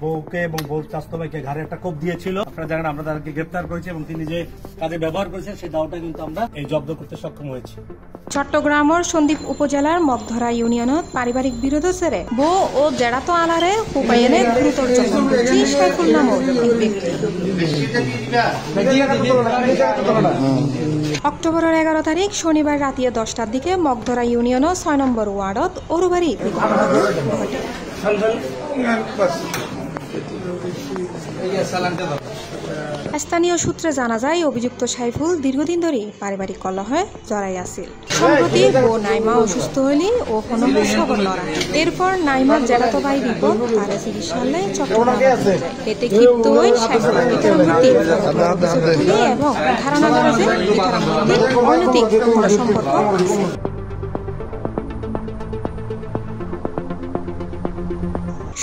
বউকে এবং বউর চাচাতো ভাইকে ঘাড়ে একটা কোপ দিয়েছিল। আপনারা জানেন আমরা তাদেরকে গ্রেপ্তার করেছি এবং তিনি যে কাজে ব্যবহার করেছেন সেই দাওটা কিন্তু আমরা এই জব্দ করতে সক্ষম হয়েছি। চট্টগ্রামের সন্দ্বীপ উপজেলার মগধরা ইউনিয়নত পারিবারিক বিরোধ সেরে বউ ও জেড়াতো আলারে হুপায়নে গুরুতর জখম হয়েছে সাইফুল নামক ব্যক্তি। অক্টোবরের 11 তারিখ শনিবার রাতে 10টার দিকে মগধরা ইউনিয়ন 6 নম্বর ওয়ার্ডত অরুবাড়ি ঘটে। স্থানীয় সূত্রে জানা যায় অভিযুক্ত সাইফুল দীর্ঘদিন ধরে পারিবারিক কলহে জড়াই আছিল। সম্প্রতি বউ নাইমা অসুস্থ হইলে ও হনম সবর লড়া। এরপর নাইমার জেঠাতো ভাই রিপন তারে চিকিৎসালয়ে চট্টগ্রাম যায়। এতে ক্ষিপ্ত হয়ে সাইফুল বিতরণমূর্তি এবং ধারণা করে যে বিতরণমূর্তির অনৈতিক সম্পর্ক আছে।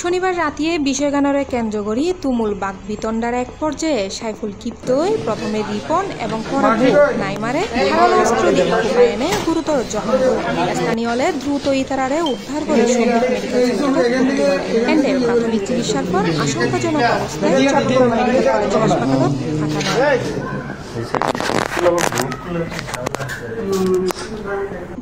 শনিবার রাতে বিষয়গানরে কেন্দ্র করে তুমুল বাকবিতণ্ডার এক পর্যায়ে সাইফুল ক্ষিপ্ত হয়ে প্রথমে রিপন এবং পরে নাইমারে ধারালো অস্ত্র দিয়ে হুপায়নে গুরুতর জখম করে। স্থানীয়লে দ্রুত ইতারারে উদ্ধার করে সন্দ্বীপ মেডিকেল সেন্টারে প্রাথমিক চিকিৎসার পর আশঙ্কাজনক অবস্থায় চট্টগ্রাম মেডিকেল কলেজ হাসপাতালে পাঠানো হয়।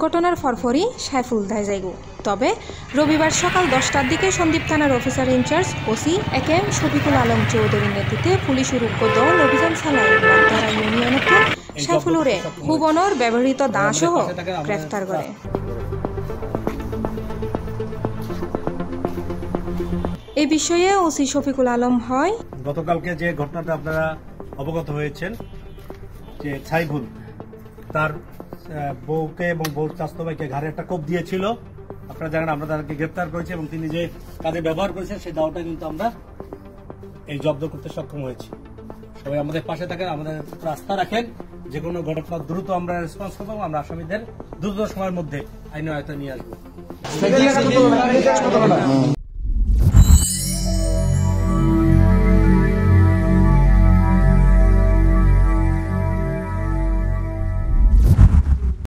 ঘটনার ফরফরই সাইফুল দায় যাইগো। তবে রবিবার সকাল 10টার দিকে সন্দ্বীপ থানার officer in charge OC AKM Shafiqul Alam চৌধুরীর নেতৃত্বে পুলিশের উগ্র দল অভিযান চালায় মগধরা ইউনিয়নে সাইফুলরে ভুবনের ব্যবহৃত দাসহ গ্রেফতার করে। এই বিষয়ে ওসি শফিকুল আলম হয়, গতকালকে যে ঘটনাটা আপনারা অবগত হয়েছেন যে সাইফুল তার বউকে এবং বউর চাচাতো ভাইকে ঘাড়ে একটা কোপ দিয়েছিল। আপনারা জানেন আমরা তাদেরকে গ্রেপ্তার করেছি এবং তিনি যে কাজে ব্যবহার করেছেন সেই দাওটা কিন্তু আমরা এই জব্দ করতে সক্ষম হয়েছি। সবাই আমাদের পাশে থাকেন, আমাদের আস্থা রাখেন। যে কোনো ঘটনা দ্রুত আমরা রেসপন্স করবো, আমরা আসামিদের দ্রুত সময়ের মধ্যে আইনের আয়ত্তে নিয়ে আসবো।